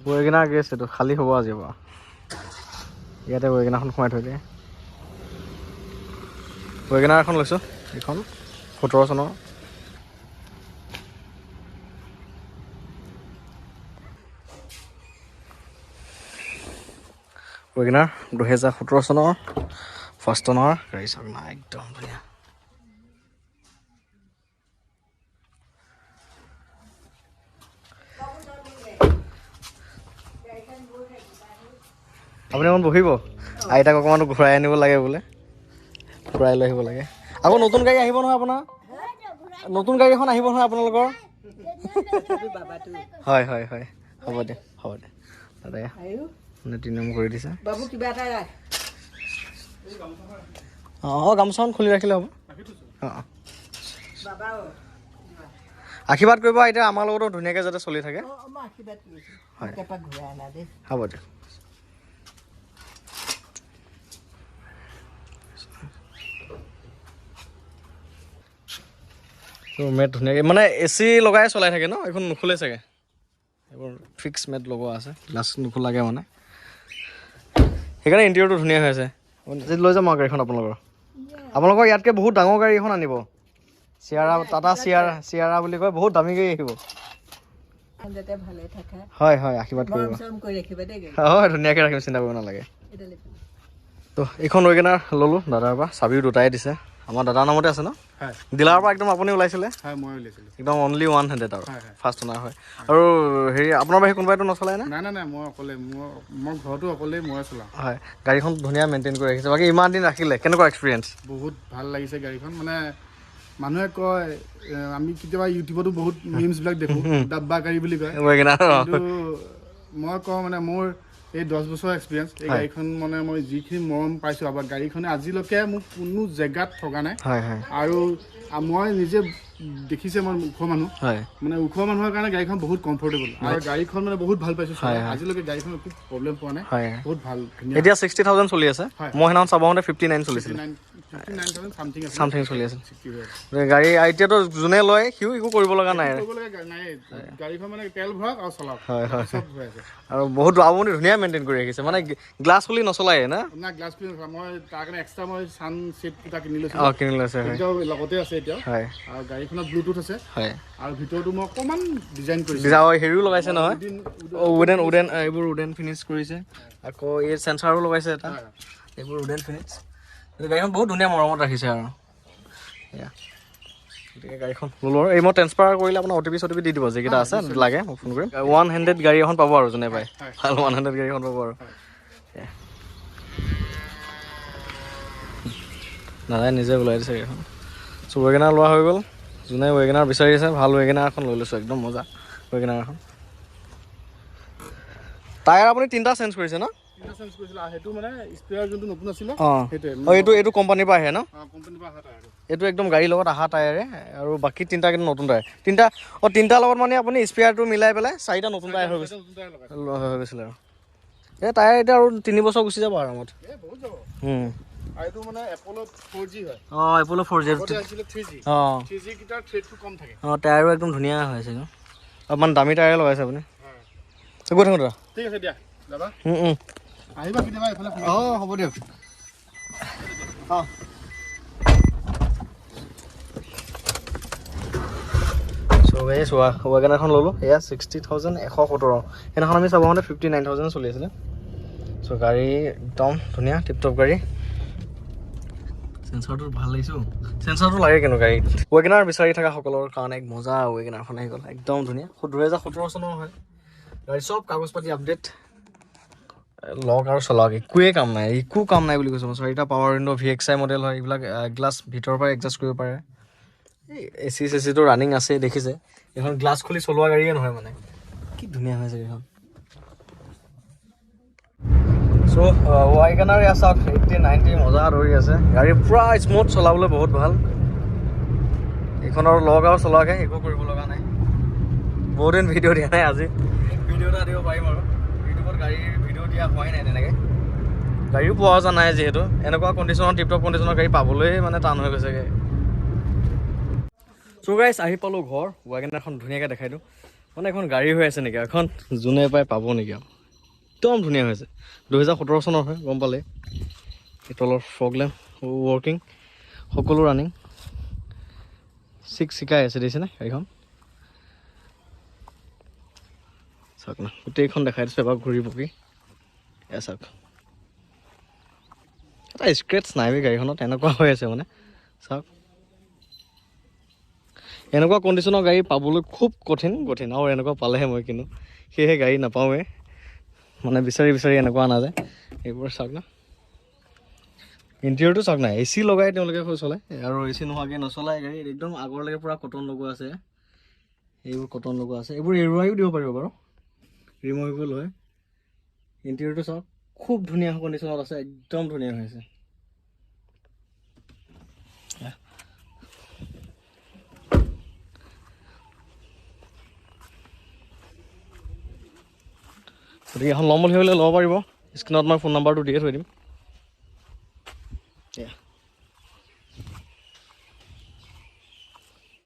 Wagon R gas এইটো খালী হ'ব আজি পৰা ইয়াতে ৱেগনাৰখন সোমাই থৈ দিয়ে ৱেগনাৰ এখন লৈছোঁ এইখন 17 চনৰ ৱেগনাৰ 2017 চনৰ ফাৰ্ষ্ট অনাৰ গাড়ী চাওক না একদম ধুনীয়া আপুনি অকণ বহিব আইতাক অকণমান ঘূৰাই আনিব লাগে বোলে ঘূৰাই লৈ আহিব লাগে আকৌ নতুন গাড়ী আহিব নহয় আপোনাৰ নতুন গাড়ী এখন আহিব নহয় আপোনালোকৰ হয় হয় হয় হ'ব দে দাদা নীতি নিয়ম কৰি দিছে অঁ গামোচাখন খুলি ৰাখিলে হ'ব অঁ আশীৰ্বাদ কৰিব এতিয়া আমাৰ লগতো ধুনীয়াকৈ যাতে চলি থাকে হয় হ'ব দিয়ক মেট ধুনীয়াকৈ মানে AC লগাই চলাই থাকে ন এইখন নুখুলে চাগে এইবোৰ ফিক্স মেট লগোৱা আছে গ্লাছ নুখোলাকৈ মানে সেইকাৰণে ইণ্টেৰিয়ৰটো ধুনীয়া হৈ আছে লৈ যাম আৰু গাড়ীখন আপোনালোকৰ ইয়াতকৈ বহুত ডাঙৰ গাড়ী এখন আনিব টাটা চিয়াৰা বুলি কয় বহুত দামী গাড়ী আহিব হয় হয় আশীৰ্বাদ কৰিব হয় ধুনীয়াকৈ ৰাখিম চিন্তা কৰিব নালাগে তো এইখন ৱেগনাৰ ল'লোঁ দাদাৰ পৰা চাবিও দুটাই দিছে আমাৰ দাদাৰ নামতে আছে ন ডিলাৰৰ পৰা একদম আপুনি ওলাইছিলে একদম অনলি 100 আৰু ফাৰ্ষ্ট অনাৰ হয় আৰু হেৰি আপোনাৰ বাহিৰে কোনোবাইতো নচলাই নে নাই মই অকলে মোৰ ঘৰটো অকলেই মই চলাওঁ হয় গাড়ীখন ধুনীয়া মেইনটেইন কৰি ৰাখিছে বাকী ইমান দিন ৰাখিলে কেনেকুৱা এক্সপিৰিয়েঞ্চ বহুত ভাল লাগিছে গাড়ীখন মানে মানুহে কয় আমি কেতিয়াবা ইউটিউবতো বহুত মিমছবিলাক দেখোঁ ডাব্বা গাড়ী বুলি কয় কিন্তু মই কওঁ মানে মোৰ এই 10 বছৰ এক্সপিৰিয়েঞ্চ এই গাড়ীখন মানে মই যিখিনি মৰম পাইছোঁ আৰু গাড়ীখনে আজিলৈকে মোক কোনো জেগাত ঠগা নাই আৰু মই নিজে দেখিছে মই ওখ মানুহ মানে ওখ মানুহৰ কাৰণে গাড়ীখন বহুত কমফৰ্টেবল আৰু গাড়ীখন মানে বহুত ভাল পাইছোঁ আজিলৈকে গাড়ীখন একো প্ৰব্লেম পোৱা নাই বহুত ভাল এতিয়া 60,000 চলি আছে মই সেইদিনাখন চাব আহোঁতে 59 চলিছিল চামথিং চলি আছে গাড়ী এতিয়াতো যোনে লয় সিও একো কৰিব লগা নাই গাড়ীখন মানে তেল ভৰাওক আৰু চলাওক আৰু বহুত আপুনি ধুনীয়া মেইনটেইন কৰি ৰাখিছে মানে গ্লাছ খুলি নচলায়ে না গ্লাছ খুলি মই তাৰ কাৰণে এক্সট্ৰা মই ছান ছেট এটা কিনি লৈছোঁ কিনি লৈছে এতিয়াও লগতে আছে এতিয়া আৰু গাড়ীখনত ব্লুটুথ আছে আৰু ভিতৰতো মই অকণমান ডিজাইন কৰিছোঁ হেৰিও লগাইছে নহয় উডেন এইবোৰ উডেন ফিনিছ কৰিছে আকৌ এই চেঞ্চাৰো লগাইছে এটা এইবোৰ উডেন ফিনিছ গাড়ীখন বহুত ধুনীয়া মৰমত ৰাখিছে আৰু এয়া গতিকে গাড়ীখন ল'লোঁ আৰু এই মই ট্ৰেন্সফাৰ কৰিলে আপোনাৰ OTP দি দিব যিকেইটা আছে লাগে মই ফোন কৰিম 100 গাড়ী এখন পাব আৰু যোনে পায় ভাল 100 গাড়ী এখন পাব আৰু দাদাই নিজে ওলাই দিছে গাড়ীখন চ' ৱেগনাৰ লোৱা হৈ গ'ল যোনে ৱেগনাৰ বিচাৰি আছে ভাল ৱেগনাৰ এখন লৈ লৈছোঁ একদম মজা ৱেগনাৰ এখন টায়াৰ আপুনি 3টা চেঞ্জ কৰিছে ন এইটো কোম্পানীৰ পৰা আহে ন এইটো একদম গাড়ীৰ লগত অহা টায়াৰে আৰু বাকী 3টা কিন্তু নতুন টায়াৰ 3টাৰ লগত মানে আপুনি স্পেয়াৰটো মিলাই পেলাই 4টা নতুন টায়াৰ হৈ গৈছিলে আৰু এই টায়াৰ এতিয়া আৰু 3 বছৰ গুচি যাব আৰামত এইটো মানে এপ'লো 4G হয় এপ'লো 4G আছিলে 3G কিটাৰ থ্ৰেডটো কম থাকে টায়াৰো একদম ধুনীয়া হৈ আছে অকণমান দামী টায়াৰে লগাইছে আপুনি গৈ থাকোঁ দাদা ঠিক আছে দিয়া দাদা আহিবা কেতিয়াবা এইফালে হ'ব দিয়ক ৱেগনাৰখন ল'লোঁ এয়া 60,117 সেইদিনাখন আমি চাব হওঁতে 59,000 চলি আছিলে চ' গাড়ী একদম ধুনীয়া টিপটপ গাড়ী চেঞ্চাৰটো ভাল লাগিছে চেঞ্চাৰটো লাগে কিন্তু গাড়ীত ৱেগনাৰ বিচাৰি থকা সকলৰ কাৰণে এক মজা ৱেগনাৰখন আহি গ'ল একদম ধুনীয়া 2017 চনৰ হয় গাড়ী চব কাগজ পাতি আপডেট লক আৰু চলাওক একো কাম নাই বুলি কৈছোঁ 4টা পাৱাৰ উইণ্ডো VXI মডেল হয় এইবিলাক গ্লাছ ভিতৰৰ পৰা এডজাষ্ট কৰিব পাৰে AC চেচিটো ৰানিং আছে দেখিছে এইখন গ্লাছ খুলি চলোৱা গাড়ীয়ে নহয় মানে কি ধুনীয়া হৈছে এইখন চ' ৱেগনাৰ ইয়াত চাওক 80-90 মজা ধৰি আছে গাড়ী পূৰা স্মুথ চলাবলৈ বহুত ভাল এইখন আৰু লগ আৰু চলোৱাকৈ একো কৰিব লগা নাই বহুত দিন ভিডিঅ' দিয়া নাই আজি ভিডিঅ' এটা দিব পাৰিম আৰু ইউটিউবত গাড়ীৰ ভিডিঅ' দিয়া হোৱাই নাই তেনেকৈ গাড়ীও পোৱা যোৱা নাই যিহেতু এনেকুৱা কণ্ডিশ্যনত টিপটপ কণ্ডিশ্যনৰ গাড়ী পাবলৈ মানে টান হৈ গৈছেগৈ চ' গাইছ আহি পালোঁ ঘৰ ৱেগনাৰখন ধুনীয়াকৈ দেখাই দিওঁ মানে এখন গাড়ী হৈ আছে নেকি এখন যোনে পাই পাব নেকি আৰু একদম ধুনীয়া হৈছে 2017 চনৰ হয় গম পালে এই তলৰ ফগ লেম্প ৱৰ্কিং সকলো ৰানিং 6 শিকাই আছে দেখিছেনে গাড়ীখন চাওক না গোটেইখন দেখাই দিছোঁ এবাৰ ঘূৰি পকি এয়া চাওক এটা স্ক্ৰেটছ নাই গাড়ীখনত এনেকুৱা হৈ আছে মানে চাওক এনেকুৱা কণ্ডিশ্যনৰ গাড়ী পাবলৈ খুব কঠিন আৰু এনেকুৱা পালেহে মই কিনো সেয়েহে গাড়ী নাপাওঁৱে মানে বিচাৰি এনেকুৱা নাযায় এইবোৰ চাওক না ইণ্টেৰিয়ৰটো চাওক না AC লগাই তেওঁলোকে চলায় আৰু AC নোহোৱাকৈ নচলায় গাড়ী একদম আগৰলৈকে পূৰা কটন লগোৱা আছে এইবোৰ কটন লগোৱা আছে এইবোৰ এৰুৱাইও দিব পাৰিব বাৰু ৰিমুভেবল হয় ইণ্টেৰিয়ৰটো চাওক খুব ধুনীয়া কণ্ডিশ্যনত আছে একদম ধুনীয়া হৈ আছে গতিকে এখন ল'ম বুলি ভাবিলে ল'ব পাৰিব স্ক্ৰীণত মই ফোন নাম্বাৰটো দিয়ে থৈ দিম